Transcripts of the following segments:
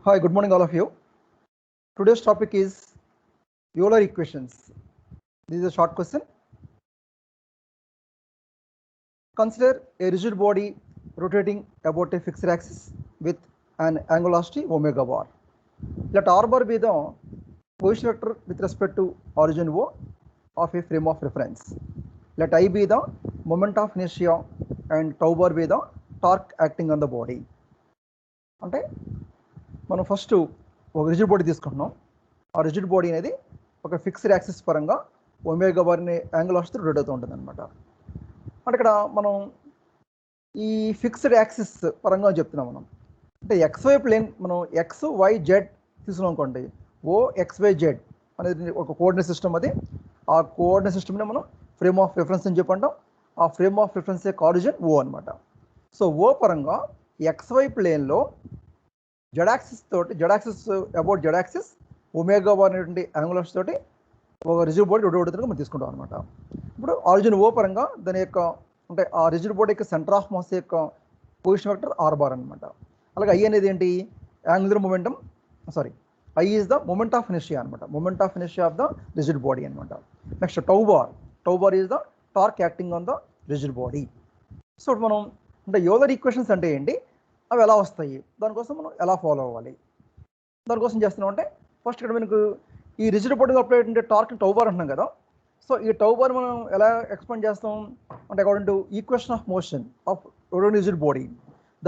Hi, good morning all of you. Today's topic is Euler equations. This is a short question. Consider a rigid body rotating about a fixed axis with an angular velocity omega bar. Let r bar be the position vector with respect to origin O of a frame of reference. Let I be the moment of inertia and tau bar be the torque acting on the body. అంటే మనం first ఒక rigid body తీసుకుంటున్నాం. ఆ rigid body అనేది ఒక fixed axis పరంగా omega బార్ని angle వస్తూ rotate అవుతూ ఉంటుంది అనమాట. అంటే ఇక్కడ మనం ఈ ఫిక్స్డ్ యాక్సిస్ పరంగా చెప్తున్నాం. మనం అంటే ఎక్స్వై ప్లేన్ మనం ఎక్స్ వై జెడ్ తీసుకున్నాం అనుకోండి. ఓ ఎక్స్వై జెడ్ అనేది ఒక కోఆర్డినేట్ సిస్టమ్. అది ఆ కోఆర్డినేట్ సిస్టమ్ని మనం ఫ్రేమ్ ఆఫ్ రిఫరెన్స్ అని చెప్పంటాం. ఆ ఫ్రేమ్ ఆఫ్ రిఫరెన్స్ యొక్క ఆరిజిన్ ఓ అనమాట. సో ఓ పరంగా ఎక్స్వై ప్లేన్లో జెడ్ యాక్సిస్ తోటి about Z axis omega bar అనేటువంటి యాంగులర్స్ తోటి ఒక రిజిడ్ బాడీ రొటేట్ మనం తీసుకుంటాం అనమాట. ఇప్పుడు ఆరిజిన్ ఓ పరంగా దాని యొక్క అంటే ఆ రిజిడ్ బాడీ యొక్క సెంటర్ ఆఫ్ మాస్ యొక్క పొజిషన్ వెక్టర్ ఆర్ బార్ అనమాట. అలాగే ఐ అనేది ఏంటి? Angular momentum, I is the moment of inertia అనమాట. Moment of inertia of the rigid body అనమాట. Next tau bar is the torque acting on the rigid body. So మనం అంటే Euler equations అంటే ఏంటి, అవి ఎలా వస్తాయి, దానికోసం మనం ఎలా ఫాలో అవ్వాలి, దానికోసం చేస్తున్నాం అంటే ఫస్ట్ ఇక్కడ మనకు ఈ రిజిడ్ బాడీలో అప్లై అయ్యే టార్క్ టౌ బార్ అంటున్నాం కదా. సో ఈ టౌ బార్ మనం ఎలా ఎక్స్పాండ్ చేస్తాం అంటే according to equation of motion of rigid body,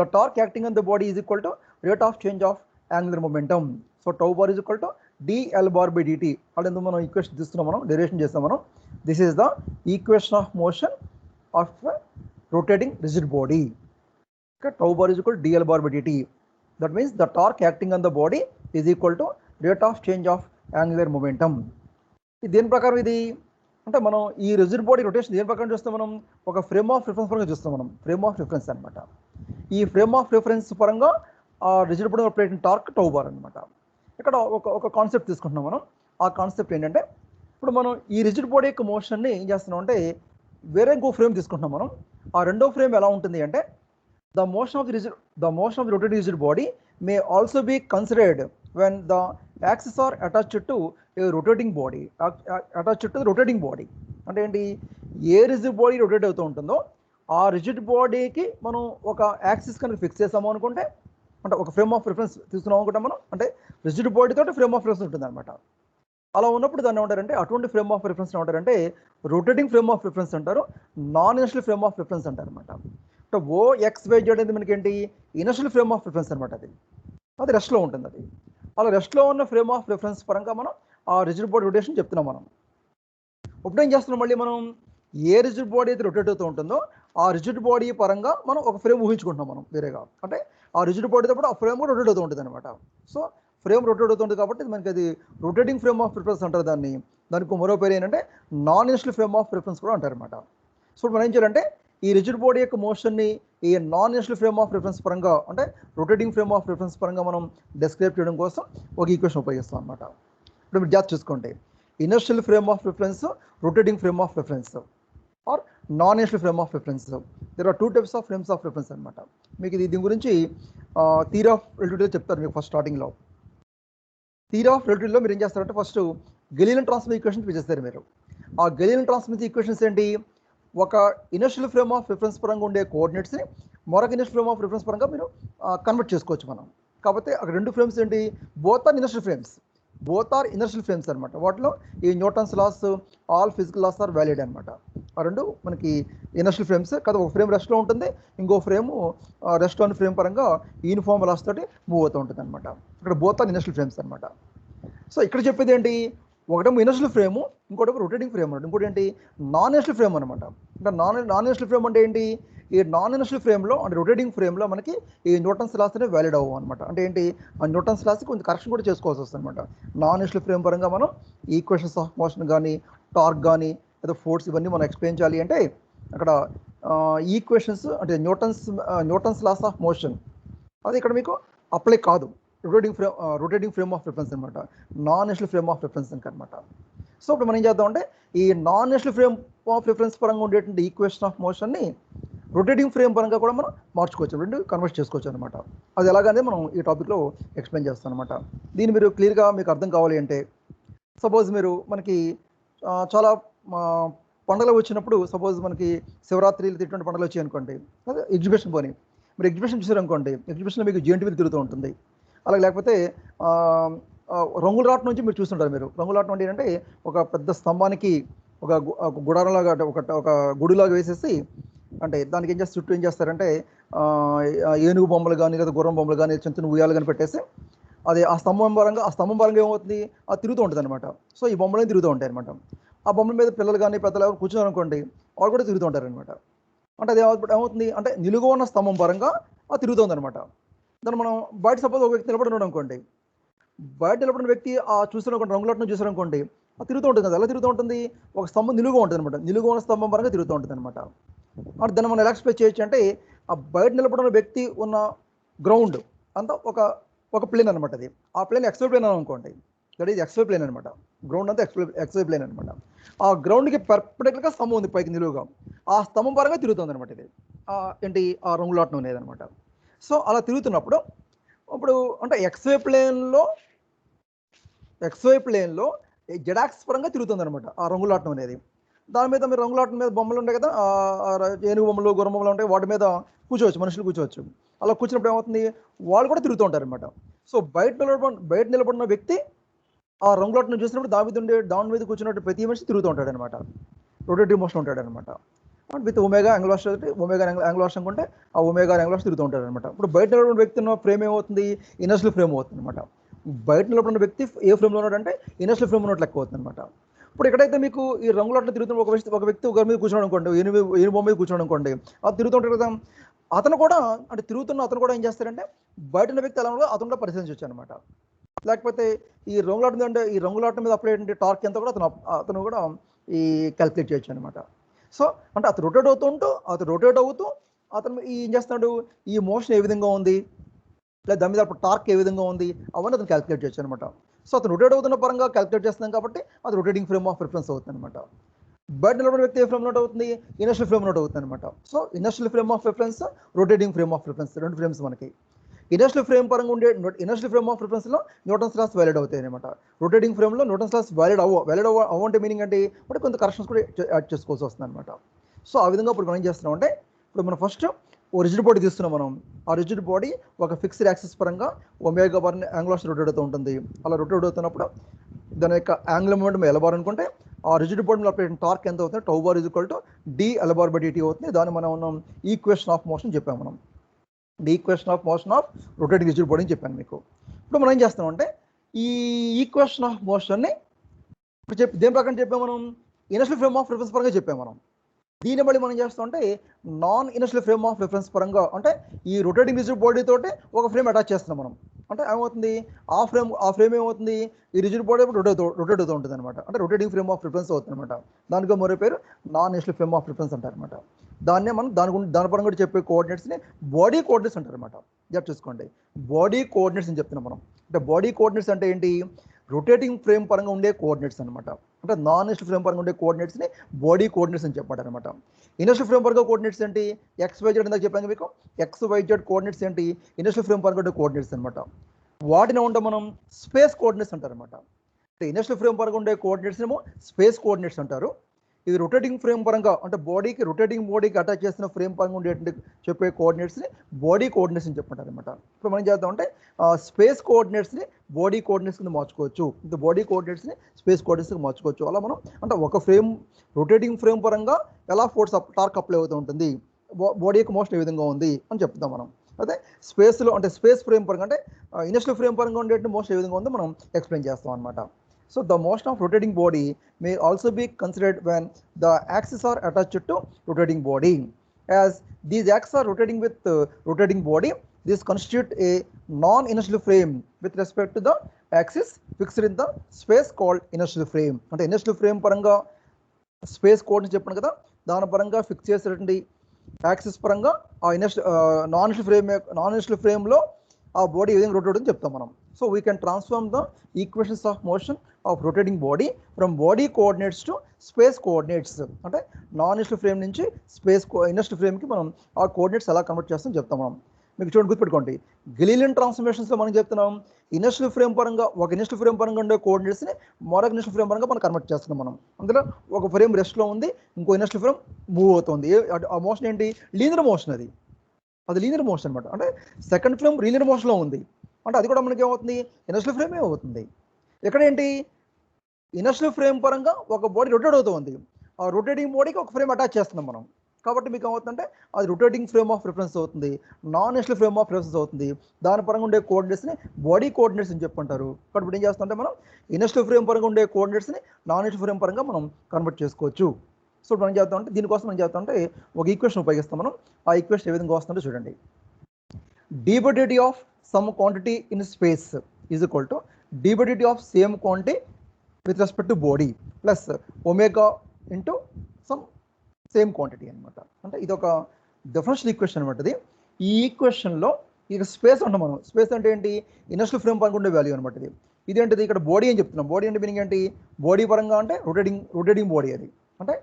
the torque acting on the body is equal to rate of change of angular momentum. So tau bar is equal to dl bar by dt. అలా ఎందుకు మనం equation తీసుకున్నాం, మనం derivation చేస్తాం మనం. This is the equation of motion of rotating rigid body. Tau bar is equal to dl bar by dt. That means the torque acting on the body is equal to rate of change of angular momentum. దేని ప్రకారం ఇది అంటే మనం ఈ rigid body rotation దేని ప్రకారం చూస్తాం, మనం ఒక ఫ్రేమ్ ఆఫ్ రిఫరెన్స్ పరంగా చూస్తాం. మనం ఫ్రేమ్ ఆఫ్ రిఫరెన్స్ అనమాట. ఈ ఫ్రేమ్ ఆఫ్ రిఫరెన్స్ పరంగా ఆ రిజిడ్ బాడీ అప్లై అయిన టార్క్ టౌ బార్ అనమాట. ఇక్కడ ఒక కాన్సెప్ట్ తీసుకుంటున్నాం మనం. ఆ కాన్సెప్ట్ ఏంటంటే ఇప్పుడు మనం ఈ రిజిడ్ బాడీ యొక్క మోషన్ని ఏం చేస్తున్నాం అంటే వేరే ఇంకో ఫ్రేమ్ తీసుకుంటున్నాం మనం. ఆ రెండో ఫ్రేమ్ ఎలా ఉంటుంది అంటే the motion of the rotating rigid body may also be considered when the axes are attached to a rotating body, అంటే ఏంటి, ఏ రిజిడ్ బాడీ రొటేట్ అవుతూ ఉంటుందో ఆ రిజిడ్ బాడీకి మనం ఒక యాక్సిస్ కనుక ఫిక్స్ చేస్తాము అనుకుంటే, అంటే ఒక ఫ్రేమ్ ఆఫ్ రిఫరెన్స్ తీసుకున్నాం అనుకుంటే మనం, అంటే రిజిడ్ బాడీ తోటి ఫ్రేమ్ ఆఫ్ రిఫరెన్స్ ఉంటుంది అనమాట. అలా ఉన్నప్పుడు దాన్ని ఏమంటారంటే, అటువంటి ఫ్రేమ్ ఆఫ్ రిఫరెన్స్ ఏమంటారంటే రొటేటింగ్ ఫ్రేమ్ ఆఫ్ రిఫరెన్స్ అంటారు, non inertial frame of reference అంటారు అనమాట. అంటే ఓ ఎక్స్ వై జెడ్ అనేది మనకి ఏంటి, ఇనర్షియల్ ఫ్రేమ్ ఆఫ్ రిఫరెన్స్ అనమాట. అది రెస్ట్లో ఉంటుంది. అది అలా రెస్ట్లో ఉన్న ఫ్రేమ్ ఆఫ్ రిఫరెన్స్ పరంగా మనం ఆ రిజిడ్ బాడీ రొటేషన్ చెప్తున్నాం మనం. ఇప్పుడు ఏం చేస్తున్నాం, మళ్ళీ మనం ఏ రిజిడ్ బాడీ అయితే రొటేట్ అవుతూ ఉంటుందో ఆ రిజిడ్ బాడీ పరంగా మనం ఒక ఫ్రేమ్ ఊహించుకుంటున్నాం మనం వేరేగా. అంటే ఆ రిజిడ్ బాడీతో పాటు ఆ ఫ్రేమ్ కూడా రొటేట్ అవుతూ ఉంటుంది అనమాట. సో ఫ్రేమ్ రొటేట్ అవుతుంది కాబట్టి మనకి అది రొటేటింగ్ ఫ్రేమ్ ఆఫ్ రిఫరెన్స్ అంటారు దాన్ని. దానికి మరో పేరు ఏంటంటే non inertial frame of reference కూడా అంటారు అనమాట. సో మనం ఏం చేయాలంటే ఈ రిజిడ్ బాడీ యొక్క మోషన్ని ఈ non inertial frame of reference పరంగా, అంటే రొటేటింగ్ ఫ్రేమ్ ఆఫ్ రిఫరెన్స్ పరంగా మనం డిస్క్రైబ్ చేయడం కోసం ఒక ఈక్వేషన్ ఉపయోగిస్తాం అనమాట. ఇప్పుడు మీరు జాగ్రత్త చూసుకోండి, inertial frame of reference, rotating frame of reference or non inertial frame of reference. There are two types of frames of reference అనమాట. మీకు దీని గురించి థియరీ ఆఫ్ రిలేటివిటీ చెప్తారు మీకు ఫస్ట్ స్టార్టింగ్లో. థియరీ ఆఫ్ రిలేటివిటీలో మీరు ఏం చేస్తారంటే ఫస్ట్ గెలీలియన్ ట్రాన్స్ఫర్ ఈక్వేషన్స్ చేస్తారు మీరు. ఆ గెలీలియన్ ట్రాన్స్ఫర్ ఈక్వేషన్స్ ఏంటి, ఒక ఇనర్షియల్ ఫ్రేమ్ ఆఫ్ రిఫరెన్స్ పరంగా ఉండే కోఆర్డినేట్స్ని మరొక ఇనర్షియల్ ఫ్రేమ్ ఆఫ్ రిఫరెన్స్ పరంగా మీరు కన్వర్ట్ చేసుకోవచ్చు మనం. కాకపోతే అక్కడ రెండు ఫ్రేమ్స్ ఏంటి, బోత్ ఆర్ ఇనర్షియల్ ఫ్రేమ్స్ అనమాట. వాటిలో ఈ Newton's laws, all physical laws are valid అనమాట. ఆ రెండు మనకి ఇనర్షియల్ ఫ్రేమ్స్ కదా. ఒక ఫ్రేమ్ రెస్ట్లో ఉంటుంది, ఇంకో ఫ్రేమ్ రెస్ట్ ఆన్ ఫ్రేమ్ పరంగా యూనిఫామ్ లాస్ తోటి మూవ్ అవుతూ ఉంటుంది అనమాట. ఇక్కడ బోత్ ఆర్ ఇనర్షియల్ ఫ్రేమ్స్ అనమాట. సో ఇక్కడ చెప్పేది ఏంటి, ఒకటేమో ఇనర్షియల్ ఫ్రేము, ఇంకోటి రొటేటింగ్ ఫ్రేమ్ అనమాట. ఇంకోటి ఏంటి నాన్ ఇనర్షియల్ ఫ్రేమ్ అనమాట. అంటే నాన్ ఇనర్షియల్ ఫ్రేమ్ అంటే ఏంటి, ఈ నాన్ ఇనర్షియల్ ఫ్రేమ్లో అంటే రొటేటింగ్ ఫ్రేమ్లో మనకి ఈ న్యూటన్స్ లాస్ అనేవి వ్యాలిడ్ అవ్వవు అనమాట. అంటే ఏంటి, ఆ న్యూటన్స్ లాస్ కొంచెం కరెక్షన్ కూడా చేసుకోవాల్సి వస్తుంది అనమాట. నాన్ ఇనర్షియల్ ఫ్రేమ్ పరంగా మనం ఈక్వేషన్స్ ఆఫ్ మోషన్ కానీ, టార్క్ కానీ, లేదా ఫోర్స్ ఇవన్నీ మనం ఎక్స్ప్లెయిన్ చేయాలి అంటే అక్కడ ఈక్వేషన్స్ అంటే న్యూటన్స్ లాస్ ఆఫ్ మోషన్ అది ఇక్కడ మీకు అప్లై కాదు. రొటేటింగ్ ఫ్రేమ్ ఆఫ్ రిఫరెన్స్ అనమాట, non inertial frame of reference అనమాట. సో ఇప్పుడు మనం ఏం చేద్దామంటే ఈ non inertial frame of reference పరంగా ఉండేటువంటి ఈక్వేషన్ ఆఫ్ మోషన్ని రొటేటింగ్ ఫ్రేమ్ పరంగా కూడా మనం మార్చుకోవచ్చు, రెండు కన్వర్ట్ చేసుకోవచ్చు అనమాట. అది ఎలాగనే మనం ఈ టాపిక్లో ఎక్స్ప్లెయిన్ చేస్తాం అనమాట. దీన్ని మీరు క్లియర్గా మీకు అర్థం కావాలి అంటే, సపోజ్ మీరు మనకి చాలా పండుగలు వచ్చినప్పుడు, సపోజ్ మనకి శివరాత్రి ఇటువంటి పండుగలు వచ్చాయి అనుకోండి, అదే ఎగ్జిబిషన్ పోనీ మీరు ఎగ్జిబిషన్ చూసారనుకోండి, ఎగ్జిబిషన్లో మీకు జెయింట్ వీల్ తిరుగుతూ ఉంటుంది. అలాగే లేకపోతే రంగుల రాట్ నుంచి మీరు చూస్తుంటారు. మీరు రంగుల రాట్ అంటే ఏంటంటే ఒక పెద్ద స్తంభానికి ఒక గుడారంలాగా ఒక గుడిలాగా వేసేసి, అంటే దానికి ఏం చేస్తారు, చుట్టూ ఏం చేస్తారంటే ఏనుగు బొమ్మలు కానీ లేదా గుర్రం బొమ్మలు కానీ చిన్న చిన్న ఉయ్యాలు కానీ పెట్టేసి, అది ఆ స్తంభం పరంగా ఏమవుతుంది, అది తిరుగుతూ ఉంటుంది అనమాట. సో ఈ బొమ్మలు తిరుగుతూ ఉంటాయి అనమాట. ఆ బొమ్మల మీద పిల్లలు కానీ పెద్దలు ఎవరు కూర్చున్నారు అనుకోండి, వాళ్ళు కూడా తిరుగుతూ ఉంటారు అనమాట. అంటే అది ఏమవుతుంది అంటే నిలుగు ఉన్న స్తంభం పరంగా అది తిరుగుతుంది అనమాట. దాన్ని మనం బయట సపోజ్ ఒక వ్యక్తి నిలబడి ఉన్నాడు అనుకోండి, బయట నిలబడిన వ్యక్తి ఆ చూసినటువంటి రంగులట్ను చూసారనుకోండి, అది తిరుగుతూ ఉంటుంది కదా. ఎలా తిరుగుతూ ఉంటుంది, ఒక స్తంభం నిలుగుగా ఉంటుంది అనమాట, నిలుగు ఉన్న స్తంభం పరంగా తిరుగుతూ ఉంటుంది అనమాట. అంటే దాన్ని మనం ఎలా ఎక్స్ప్లెయిన్ చేయొచ్చు అంటే, ఆ బయట నిలబడిన వ్యక్తి ఉన్న గ్రౌండ్ అంతా ఒక ప్లేన్ అనమాట. అది ఆ ప్లేన్ ఎక్స్వై ప్లేన్ అని అనుకోండి, దట్ ఈజ్ ఎక్స్వై ప్లేన్ అనమాట. గ్రౌండ్ అంతా ఎక్స్వై ప్లేన్ అనమాట. ఆ గ్రౌండ్కి పర్పెండిక్యులర్గా స్తంభం ఉంది పైకి నిలువుగా, ఆ స్తంభం పరంగా తిరుగుతుంది అనమాట. ఇది ఏంటి ఆ రంగులాటం అనేది అనమాట. సో అలా తిరుగుతున్నప్పుడు ఇప్పుడు అంటే ఎక్స్వై ప్లేన్లో జెడాక్స్ పరంగా తిరుగుతుంది అనమాట ఆ రంగులాటం అనేది. దాని మీద మీరు రంగులాటం మీద బొమ్మలు ఉంటాయి కదా, ఏనుగు బొమ్మలు గుర్రం బొమ్మలు ఉంటాయి, వాటి మీద కూర్చోవచ్చు, మనుషులు కూర్చోవచ్చు. అలా కూర్చున్నప్పుడు ఏమవుతుంది, వాళ్ళు కూడా తిరుగుతూ ఉంటారు అనమాట. సో బయట నిలబడిన వ్యక్తి ఆ రంగులాటను చూసినప్పుడు దాని మీద కూర్చున్నట్టు ప్రతి మనిషి తిరుగుతూ ఉంటాడు అనమాట, రొటేటివ్ మోషన్ ఉంటాడు అనమాట. విత్ ఒమేగా యాంగిల్ వెలాసిటీ అనుకుంటే ఆ ఒమేగా యాంగిల్ వెలాసిటీ తిరుగుతూ ఉంటాడు అనమాట. ఇప్పుడు బయట నిలబడిన వ్యక్తి ఉన్న ఫ్రేమ్ ఏమవుతుంది, ఇనర్షియల్ ఫ్రేమ్ అవుతుంది అనమాట. బయట నిలబడిన వ్యక్తి ఏ ఫ్రేమ్లో ఉన్నాడంటే ఇనర్షియల్ ఫ్రేమ్ ఉన్నట్లు లెక్క అవుతుంది అనమాట. ఇప్పుడు ఎక్కడైతే మీకు ఈ రంగులాటలు తిరుగుతున్న ఒక వ్యక్తి ఒక మీద కూర్చోడం అనుకోండి, ఏను బొమ్మ మీద కూర్చోడం అనుకోండి, అది తిరుగుతుంటాడు కదా. అతను కూడా అంటే అతను కూడా ఏం చేస్తారంటే బయట ఉన్న వ్యక్తి ఎలా ఉండో అతను కూడా పరిశీలించవచ్చు అనమాట. లేకపోతే ఈ రంగులాటం మీద అప్లై అయ్యే టార్క్ ఎంత కూడా అతను కూడా ఈ క్యాల్కులేట్ చేయొచ్చు అనమాట. సో అంటే అతను రొటేట్ అవుతూ అతను ఏం చేస్తున్నాడు, ఈ మోషన్ ఏ విధంగా ఉంది, లేదా దాని మీద టార్క్ ఏ విధంగా ఉంది, అవన్నీ అతను క్యాల్కులేట్ చేయొచ్చు అనమాట. సో అతను రొటేట్ అవుతున్న పరంగా క్యాల్కులేట్ చేస్తున్నాం కాబట్టి అది రొటేటింగ్ ఫ్రేమ్ ఆఫ్ రిఫరెన్స్ అవుతుంది అనమాట. బయట నిలబడిన వ్యక్తి ఏ ఫ్రేమ్ నోట్ అవుతుంది, ఇనర్షియల్ ఫ్రేమ్ నోట్ అవుతుంది అనమాట. So inertial frame of reference, rotating frame of reference, రెండు ఫ్రేమ్స్ మనకి. ఇనర్షియల్ ఫ్రేమ్ పరంగా ఉండే ఇనర్షియల్ ఫ్రేమ్ ఆఫ్ రిఫరెన్స్లో న్యూటన్స్ లాస్ వ్యాలిడ్ అవుతాయి అనమాట. రొటేటింగ్ ఫ్రేమ్లో న్యూటన్స్ లాస్ వ్యాలిడ్ అవ్వంటే మీనింగ్ అంటే ఇప్పుడు కొంత కరెక్షన్స్ కూడా యాడ్ చేసుకోవాల్సి వస్తుంది అనమాట. సో ఆ విధంగా ఇప్పుడు మనం ఏం చేస్తున్నాం అంటే, ఇప్పుడు మనం ఫస్ట్ ఓ రిజిడ్ బాడీ తీస్తున్నాం మనం. ఆ రిజిడ్ బాడీ ఒక ఫిక్స్డ్ యాక్సిస్ పరంగా omega bar angle of rotate అవుతూ ఉంటుంది. అలా రొటేట్ అవుతున్నప్పుడు దాని యొక్క యాంగులర్ మొమెంటం ఎల్ బార్ అనుకుంటే, ఆ రిజిడ్ బాడీ మీద అప్లై టార్క్ ఎంత అవుతుంది, tau bar is equal to d l bar by dt అవుతుంది. దాన్ని మనం ఈక్వేషన్ ఆఫ్ మోషన్ చెప్పాము మనం. The equation of motion of rotating rigid body అని చెప్పాను మీకు. ఇప్పుడు మనం ఏం చేస్తాం అంటే, ఈ ఈక్వేషన్ ఆఫ్ మోషన్ని ఇప్పుడు దేని ప్రకారం చెప్పాము మనం, ఇనర్షియల్ ఫ్రేమ్ ఆఫ్ రిఫరెన్స్ పరంగా చెప్పాము మనం. దీన్ని బట్టి మనం చేస్తాం అంటే non inertial frame of reference పరంగా, అంటే ఈ రొటేటింగ్ రిజిడ్ బాడీ తోటి ఒక ఫ్రేమ్ అటాచ్ చేస్తున్నాం మనం. అంటే ఏమవుతుంది, ఆ ఫ్రేమ్ ఏమవుతుంది, ఈ రిజిడ్ బాడీ రొటేట్ అవుతూ ఉంటుంది అనమాట. అంటే రొటేటింగ్ ఫ్రేమ్ ఆఫ్ రిఫరెన్స్ అవుతుంది అనమాట. దానికి మరో పేరు non inertial frame of reference అంటారు అనమాట. దాన్నే మనం దాని పరంగా చెప్పే కోఆర్డినేట్స్ని బాడీ కోఆర్డినేట్స్ అంటారు అనమాట. జస్ట్ చూసుకోండి, బాడీ కోఆర్డినేట్స్ అని చెప్తున్నాం మనం. అంటే బాడీ కోఆర్డినేట్స్ అంటే ఏంటి, రొటేటింగ్ ఫ్రేమ్ పరంగా ఉండే కోఆర్డినేట్స్ అనమాట. అంటే నాన్ ఇనర్షియల్ ఫ్రేమ్ పరంగా ఉండే కోఆర్డినేట్స్ని బాడీ కోఆర్డినేట్స్ అని చెప్పారు అనమాట. ఇనర్షియల్ ఫ్రేమ్ పరంగా కోఆర్డినేట్స్ ఏంటి, XYZ ఇందాక చెప్పాను మీకు. XYZ కోఆర్డినేట్స్ ఏంటి, ఇనర్షియల్ ఫ్రేమ్ పరంగా ఉండే కోఆర్డినేట్స్ అనమాట. వాటిని ఉంటాం మనం స్పేస్ కోఆర్డినేట్స్ అంటారు అనమాట. అంటే ఇనర్షియల్ ఫ్రేమ్ పరంగా ఉండే కోఆర్డినేట్స్ ఏమో స్పేస్ కోఆర్డినేట్స్ అంటారు. ఇది రొటేటింగ్ ఫ్రేమ్ పరంగా అంటే రొటేటింగ్ బాడీకి అటాచ్ చేసిన ఫ్రేమ్ పరంగా ఉండేటువంటి చెప్పే కోఆర్డినేట్స్ని బాడీ కోఆర్డినేట్స్ అని చెప్పంటారు అనమాట. ఇప్పుడు మనం చేద్దాం అంటే స్పేస్ కోఆర్డినేట్స్ని బాడీ కోఆర్డినేట్స్ కింద మార్చుకోవచ్చు, బాడీ కోఆర్డినేట్స్ని స్పేస్ కోఆర్డినేట్స్కి మార్చుకోవచ్చు. అలా మనం అంటే ఒక ఫ్రేమ్ రొటేటింగ్ ఫ్రేమ్ పరంగా ఎలా ఫోర్స్ టార్క్ అప్లై అవుతూ ఉంటుంది, బాడీ యొక్క మోషన్ ఏ విధంగా ఉంది అని చెప్తాం మనం. అదే స్పేస్లో అంటే స్పేస్ ఫ్రేమ్ పరంగా అంటే ఇనర్షియల్ ఫ్రేమ్ పరంగా ఉండే మోషన్ ఏ విధంగా ఉందో మనం ఎక్స్ప్లెయిన్ చేస్తాం అనమాట. So the motion of rotating body may also be considered when the axes are attached to rotating body. As these axes are rotating with rotating body, this constitute a non-inertial frame with respect to the axis fixed in the space called inertial frame. అంటే inertial frame పరంగా space coordinates చెప్పాను కదా, దాని పరంగా fix చేసేటువంటి axis పరంగా ఆ non inertial ఫ్రేమ్లో ఆ బాడీ ఏ విధంగా రొటేట్ అవుతుందని చెప్తాం మనం. So we can transform the equations of motion of rotating body from body coordinates to space coordinates. అంటే నాన్ ఇనర్షియల్ ఫ్రేమ్ నుంచి స్పేస్ ఇనర్షియల్ ఫ్రేమ్కి మనం ఆ కోఆర్డినేట్స్ ఎలా కన్వర్ట్ చేస్తాం చెప్తాం మనం. మీకు చూడండి, గుర్తుపెట్టుకోండి, గెలీలియన్ ట్రాన్స్ఫర్మేషన్స్లో మనం చెప్తున్నాం ఇనర్షియల్ ఫ్రేమ్ పరంగా ఒక ఇనర్షియల్ ఫ్రేమ్ పరంగా ఉండే కోఆర్డినేట్స్ని మరొక ఇనర్షియల్ ఫ్రేమ్ పరంగా మనం కన్వర్ట్ చేస్తున్నాం మనం. అందులో ఒక ఫ్రేమ్ రెస్ట్లో ఉంది, ఇంకో ఇనర్షియల్ ఫ్రేమ్ మూవ్ అవుతుంది. ఆ మోషన్ ఏంటి? Linear motion. అది లీనియర్ మోషన్ అనమాట. అంటే సెకండ్ ఫ్రేమ్ లీనియర్ మోషన్లో ఉంది అంటే అది కూడా మనకి ఏమవుతుంది? ఇనర్షియల్ ఫ్రేమే అవుతుంది. ఇక్కడ ఏంటి? ఇనర్షియల్ ఫ్రేమ్ పరంగా ఒక బాడీ రొటేట్ అవుతుంది, ఆ రొటేటింగ్ బాడీకి ఒక ఫ్రేమ్ అటాచ్ చేస్తున్నాం మనం. కాబట్టి మీకు ఏమవుతుందంటే అది రొటేటింగ్ ఫ్రేమ్ ఆఫ్ రిఫరెన్స్ అవుతుంది, non inertial frame of reference అవుతుంది. దాని పరంగా ఉండే కోఆర్డినేట్స్ని బాడీ కోఆర్డినేట్స్ అని చెప్పుకుంటారు. కాబట్టి ఏం చేస్తుంటే మనం ఇనర్షియల్ ఫ్రేమ్ పరంగా ఉండే కోఆర్డినేట్స్ని నాన్ ఇనర్షియల్ ఫ్రేమ్ పరంగా మనం కన్వర్ట్ చేసుకోవచ్చు. సో మనం చేస్తామంటే దీనికోసం మనం చేస్తామంటే ఒక ఈక్వేషన్ ఉపయోగిస్తాం మనం. ఆ ఈక్వేషన్ ఏ విధంగా వస్తుందో చూడండి. d/dt of some quantity in space is equal to d/dt of same quantity with respect to body plus omega into some same quantity అనమాట. అంటే ఇది ఒక డిఫరెన్షియల్ ఈక్వేషన్ అనమాట. ఇది ఈ ఈక్వేషన్లో ఇక స్పేస్ అంటాం మనం. స్పేస్ అంటే ఏంటి? ఇనర్షియల్ ఫ్రేమ్ పరంగా ఉండే వాల్యూ అనమాట. ఇదేంటిది? ఇక్కడ బాడీ అని చెప్తున్నాం. బాడీ అంటే మీనింగ్ ఏంటి? బాడీ పరంగా అంటే రొటేటింగ్ బాడీ. అది అంటే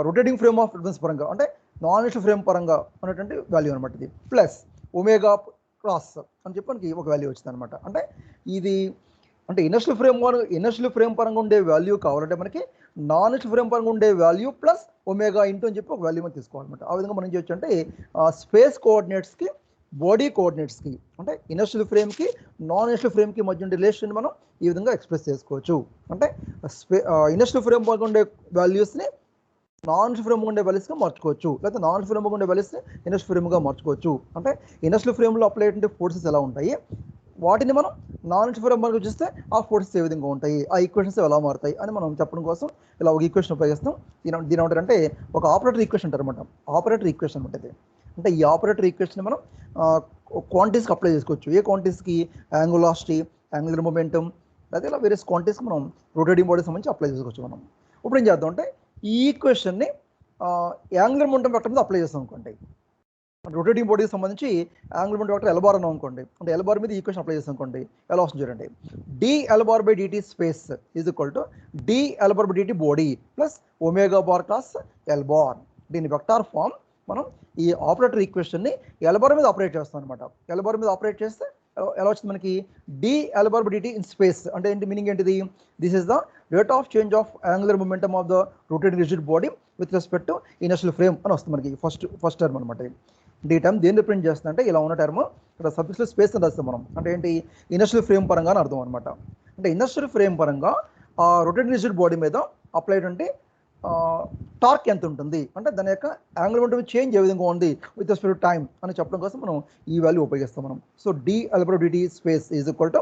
రొటేటింగ్ ఫ్రేమ్ ఆఫ్ రిఫరెన్స్ పరంగా అంటే నాన్ ఇనర్షియల్ ఫ్రేమ్ పరంగా ఉన్నటువంటి వాల్యూ అనమాట. ఇది ప్లస్ ఒమేగా క్రాస్ అని చెప్పి మనకి ఒక వాల్యూ వచ్చింది అనమాట. అంటే ఇది అంటే ఇనర్షియల్ ఫ్రేమ్ పరంగా ఉండే వాల్యూ కావాలంటే మనకి నాన్ ఇనర్షియల్ ఫ్రేమ్ పరంగా ఉండే వాల్యూ ప్లస్ ఒమేగా ఇంటూ అని చెప్పి ఒక వాల్యూ మనం తీసుకోవాలన్నమాట. ఆ విధంగా మనం చేయొచ్చు అంటే స్పేస్ కోఆర్డినేట్స్కి బాడీ కోఆర్డినేట్స్కి అంటే ఇనర్షియల్ ఫ్రేమ్కి నాన్ ఇనర్షియల్ ఫ్రేమ్కి మధ్య ఉండే రిలేషన్ మనం ఈ విధంగా ఎక్స్ప్రెస్ చేసుకోవచ్చు. అంటే ఇనర్షియల్ ఫ్రేమ్ పరంగా ఉండే వాల్యూస్ని నాన్ ఇనర్షియల్ ఫ్రేమ్ ఉండే వాల్యూస్గా మార్చుకోవచ్చు, లేకపోతే నాన్ ఇనర్షియల్ ఫ్రేమ్ ఉండే వాల్యూస్ని ఇనర్షియల్ ఫ్రేమ్గా మార్చుకోవచ్చు. అంటే ఇనర్షియల్ ఫ్రేమ్లో అప్లై అయ్యే ఫోర్సెస్ ఎలా ఉంటాయి, వాటిని మనం నాన్ ఇనర్షియల్ ఫ్రేమ్ వరకు చూస్తే ఆ ఫోర్సెస్ ఏ విధంగా ఉంటాయి, ఆ ఈక్వేషన్స్ ఎలా మారుతాయి అని మనం చెప్పడం కోసం ఇలా ఒక ఈక్వేషన్ ఉపయోగిస్తాం. దీని ఏమంటారంటే ఒక ఆపరేటర్ ఈక్వేషన్ అంటారు అనమాట. ఆపరేటర్ ఈక్వేషన్ అనమాట ఇది. అంటే ఈ ఆపరేటర్ ఈక్వేషన్ మనం క్వాంటిటీస్కి అప్లై చేసుకోవచ్చు. ఏ క్వాంటిటీస్కి? యాంగులాసిటీ, యాంగులర్ మొమెంటం, లేదా ఇలా వేరియస్ క్వాంటిటీస్కి మనం రొటేటింగ్ బాడీకి సంబంధించి అప్లై చేసుకోవచ్చు మనం. ఇప్పుడు ఏం చేద్దాం అంటే ఈ ఈక్వేషన్ని యాంగులర్ మొమెంటం వెక్టర్ మీద అప్లై చేస్తాం అనుకోండి. రొటేటింగ్ బాడీకి సంబంధించి angular momentum vector L bar అని అనుకోండి. అంటే ఎల్ బార్ మీద ఈక్వేషన్ అప్లై చేస్తాం అనుకోండి. ఎలా వస్తుంది చూడండి. dL/dt space is equal to dL/dt body plus omega bar cross L bar. దీని వెక్టార్ ఫామ్ మనం ఈ ఆపరేటర్ ఈక్వేషన్ని ఎల్ బార్ మీద ఆపరేట్ చేస్తాం అనమాట. ఎల్ బార్ మీద ఆపరేట్ చేస్తే ఎలా వచ్చింది మనకి? dL/dt ఇన్ స్పేస్ అంటే ఏంటి? మీనింగ్ ఏంటిది? This is the rate of change of angular momentum of the rotating rigid body with respect to inertial frame అని వస్తుంది మనకి. ఫస్ట్ టర్మ్ అనమాట. ఈ టర్మ్ దేన్ని రిప్రజెంట్ చేస్తుంది అంటే ఇలా ఉన్న టర్మ్ ఇక్కడ సబ్జెక్ట్లో స్పేస్ అని రాస్తాం మనం. అంటే ఏంటి? ఇనర్షియల్ ఫ్రేమ్ పరంగా అని అర్థం అనమాట. అంటే ఇనర్షియల్ ఫ్రేమ్ పరంగా ఆ రొటేటింగ్ రిజిడ్ బాడీ మీద అప్లై అంటే టార్క్ ఎంత ఉంటుంది అంటే దాని యొక్క యాంగులర్ మొమెంటం చేంజ్ ఏ విధంగా ఉంది విత్ రెస్పెక్ట్ టు టైం అని చెప్పడం కోసం మనం ఈ వాల్యూ ఉపయోగిస్తాం మనం. So dL/dt space is equal to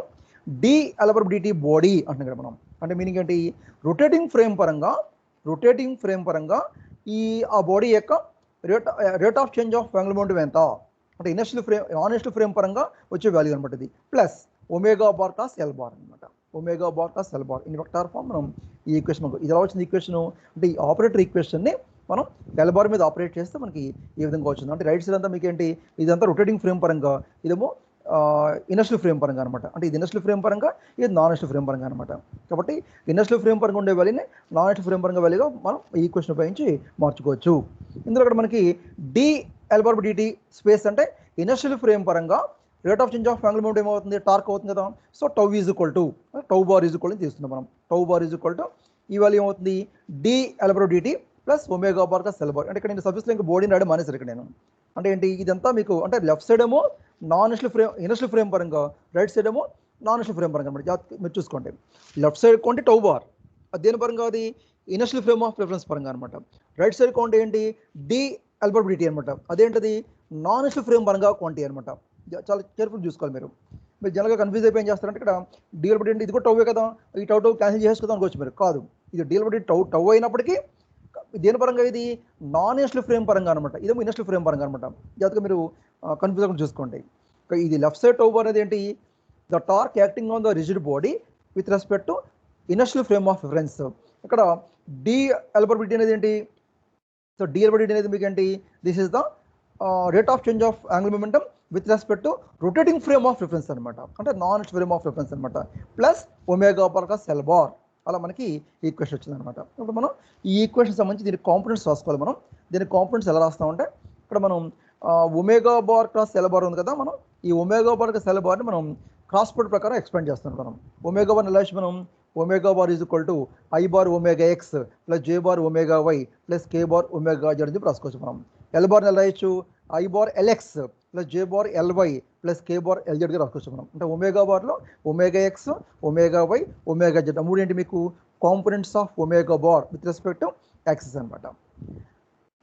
dL/dt body అంటున్నాం ఇక్కడ మనం. అంటే మీనింగ్ ఏంటి? రొటేటింగ్ ఫ్రేమ్ పరంగా ఈ ఆ బాడీ యొక్క rate of change of angular momentum ఎంత అంటే నాన్ ఇనర్షియల్ ఫ్రేమ్ పరంగా వచ్చే వాల్యూ అనమాట. ఇది plus omega bar cross L bar అనమాట. Omega bar cross L bar in vector form మనం ఈ ఈక్వేషన్ ఇది ఎలా వచ్చింది ఈక్వేషన్ అంటే ఈ ఆపరేటర్ ఈక్వేషన్ని మనం ఎల్ బార్ మీద ఆపరేట్ చేస్తే మనకి ఈ విధంగా వచ్చింది. అంటే రైట్ సైడ్ అంతా మీకు ఏంటి? ఇదంతా రొటేటింగ్ ఫ్రేమ్ పరంగా, ఇదేమో ఇనర్షియల్ ఫ్రేమ్ పరంగా అనమాట. అంటే ఇది ఇనర్షియల్ ఫ్రేమ్ పరంగా, ఇది నాన్ ఇనర్షియల్ ఫ్రేమ్ పరంగా అనమాట. కాబట్టి ఇనర్షియల్ ఫ్రేమ్ పరంగా ఉండే వాల్యూని నాన్ ఇనర్షియల్ ఫ్రేమ్ పరంగా వాల్యూగా మనం ఈ ఈక్వేషన్ ఉపయోగించి మార్చుకోవచ్చు. ఇందులో ఇక్కడ మనకి dL/dt స్పేస్ అంటే ఇనర్షియల్ ఫ్రేమ్ పరంగా rate of change of angular momentum ఏమవుతుంది? టార్క్ అవుతుంది కదా. So tau bar is equal to తీస్తున్నాం మనం. Tau bar is equal to ఈ వాల్యూ ఏమవుతుంది? dL/dt plus omega bar plus L bar. అంటే ఇక్కడ నేను సబ్జెక్ట్లో ఇంకా బాడీని రాయడం మానేసారు ఇక్కడ నేను. అంటే ఏంటి? ఇదంతా మీకు అంటే లెఫ్ట్ సైడ్ ఏమో ఇనర్షియల్ ఫ్రేమ్ పరంగా, రైట్ సైడ్ ఏమో నాన్ ఇనర్షియల్ ఫ్రేమ్ పరంగా అనమాట. మీరు చూసుకోండి, లెఫ్ట్ సైడ్ కొంటే టౌ బార్, అది దేని పరంగా? అది ఇనర్షియల్ ఫ్రేమ్ ఆఫ్ రిఫరెన్స్ పరంగా అనమాట. రైట్ సైడ్ క్వాంటిటీ ఏంటి? dL/dt అనమాట. అదేంటది? నాన్ ఇనర్షియల్ ఫ్రేమ్ పరంగా క్వాంటిటీ అనమాట. చాలా కేర్ఫుల్ చూసుకోవాలి మీరు. జనరల్గా కన్ఫ్యూజ్ అయిపోయి ఏం చేస్తారంటే ఇక్కడ dL/dt అంటే ఇది కూడా టౌవే కదా, ఈ టౌ క్యాన్సిల్ చేసుకుందాం అనుకోవచ్చు మీరు. కాదు, ఇది dL/dt టౌ అయినప్పటికీ దేని పరంగా? ఇది నాన్ ఇనర్షియల్ ఫ్రేమ్ పరంగా అనమాట. ఇదేమో ఇనర్షియల్ ఫ్రేమ్ పరంగా అనమాట. జాగ్రత్తగా మీరు కన్ఫ్యూజ్ అవ్వకుండా చూసుకోండి. ఇది లెఫ్ట్ సైడ్ టౌ బార్ అనేది ఏంటి? The torque acting on the rigid body with respect to inertial frame of reference. ఇక్కడ dL/dt అనేది ఏంటి? సో dL/dt అనేది మీకు ఏంటి? This is the rate of change of angular momentum with respect to rotating frame of reference అనమాట, అంటే non frame of reference అనమాట, plus omega bar కా సెల్ బార్. అలా మనకి ఈక్వేషన్ వచ్చింది అనమాట. ఇప్పుడు మనం ఈ ఈక్వేషన్ సంబంధించి దీని కాంపోనెంట్స్ రాసుకోవాలి. మనం దీని కాంపోనెంట్స్ ఎలా రాస్తామంటే ఇక్కడ మనం omega bar cross sell bar ఉంది కదా, మనం ఈ ఒమేగా బార్ సెల్ బార్ని మనం క్రాస్ ప్రొడక్ట్ ప్రకారం ఎక్స్పాండ్ చేస్తున్నాం. మనం ఒమేగా బార్ ఎలా మనం omega bar is equal to I bar omega X plus J bar omega Y plus K bar omega Z అని చెప్పి రాసుకోవచ్చు. మనం ఎల్ బార్ని ఎలా రాయొచ్చు, I bar L X plus J bar L Y plus K bar ఎల్జెడ్గా రాసుకోవచ్చు. మనం అంటే ఒమేగా బార్లో omega X omega Y omega Z మూడేంటి మీకు components of omega bar with respect to axis అనమాట,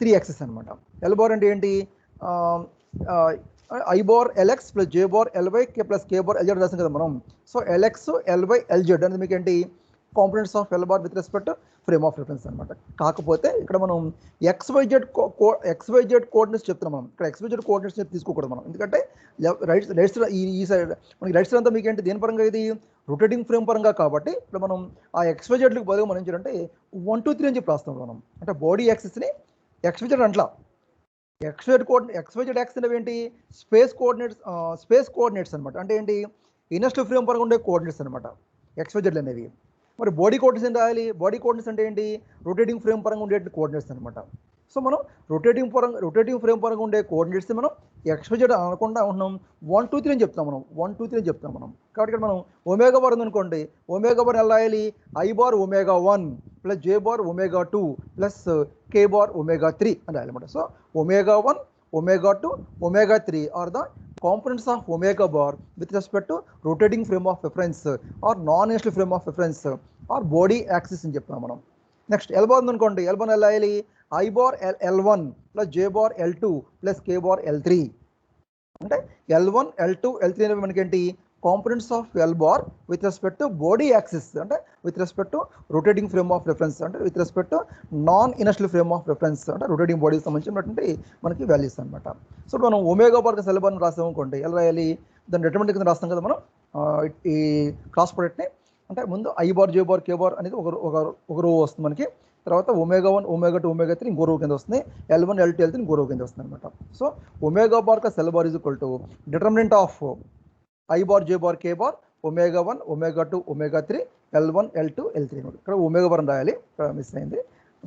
3 యాక్సిస్ అనమాట. ఎల్ బార్ అంటే ఏంటి, I bar L X plus J bar LY K plus K bar LZ రాసాం కదా మనం. సో ఎల్ఎక్స్ ఎల్వై ఎల్జెడ్ అనేది మీకు ఏంటి components of L bar with respect frame of reference అనమాట. కాకపోతే ఇక్కడ మనం ఎక్స్వైజెడ్ కోఆర్డినేట్స్ చెప్తున్నాం. మనం ఇక్కడ ఎక్స్వైజెడ్ కోఆర్డినేట్స్ తీసుకోకూడదు మనం, ఎందుకంటే రైట్ ఈ సైడ్ మనకి రైట్ సైడ్ అంతా మీకు ఏంటి దేని పరంగా ఇది రొటేటింగ్ ఫ్రేమ్ పరంగా. కాబట్టి ఇప్పుడు మనం ఆ ఎక్స్వైజెడ్లకు బదులుగా మనం ఏం చేయాలంటే 1 2 3 అని చెప్పి రాస్తాం మనం. అంటే బాడీ యాక్సిస్ని ఎక్స్వైజెడ్ అంట్లా ఎక్స్వైజెడ్ యాక్సిస్ అనేవి ఏంటి స్పేస్ కోఆర్డినేట్స్ అనమాట. అంటే ఏంటి ఇనర్షియల్ ఫ్రేమ్ పరంగా ఉండే కోఆర్డినేట్స్ అనమాట ఎక్స్వైజెడ్ అనేవి. మరి బాడీ కోఆర్డినేట్స్ ఏం రాయాలి, బాడీ కోఆర్డినేట్స్ అంటే ఏంటి రొటేటింగ్ ఫ్రేమ్ పరంగా ఉండే కోఆర్డినేట్స్ అనమాట. సో మనం రొటేటింగ్ ఫ్రేమ్ పరంగా ఉండే కోఆర్డినేట్స్ మనం ఎక్స్వైజెడ్ అనకుండా ఉంటున్నాం 1 2 3 అని చెప్తాం మనం, 1 2 3 అని చెప్తాం మనం. కాబట్టి ఇక్కడ మనం ఒమేగా బార్ ఉందనుకోండి, ఒమేగా బార్ ఎలా రాయాలి, I bar omega 1 plus J bar omega 2 plus K bar omega 3 అని రాయాలన్నమాట. So omega 1 omega 2 omega 3 are the components of omega bar with respect to rotating frame of reference or non-inertial frame of reference or body axis అని చెప్తాం మనం. Next L bar ఉందనుకోండి, L bar ఎలా రాయాలి, I bar L1 plus J bar L2 plus K bar L3. అంటే L1 L2 L3 అనేవి మనకేంటి components of L bar with respect to body axis, అంటే with respect to rotating frame of reference, అంటే with respect to non inertial frame of reference, అంటే rotating బాడీకి సంబంధించినటువంటి మనకి values అనమాట. సో మనం ఒమేగా బార్కి సెల్ బార్ని రాసాం అనుకోండి, ఎలా రాయాలి, దాని డిటర్మినెంట్ కింద రాస్తాం కదా మనం ఈ క్రాస్ ప్రొడక్ట్ని. అంటే ముందు I bar J bar K bar అనేది ఒక రో వస్తుంది మనకి, తర్వాత ఒమేగా 1 ఒమేగా 2 ఒమేగా 3 ఇంకో రో కింద వస్తుంది, L1 L2 L3 ఇంకో రో కింద వస్తుంది అనమాట. సో ఒమేగా బార్ కా cell bar is equal to determinant of I bar J bar K bar omega 1 omega 2 omega 3 L1 L2 L3. ఇక్కడ ఒమేగా బార్ అని రాయాలి, ఇక్కడ మిస్ అయింది.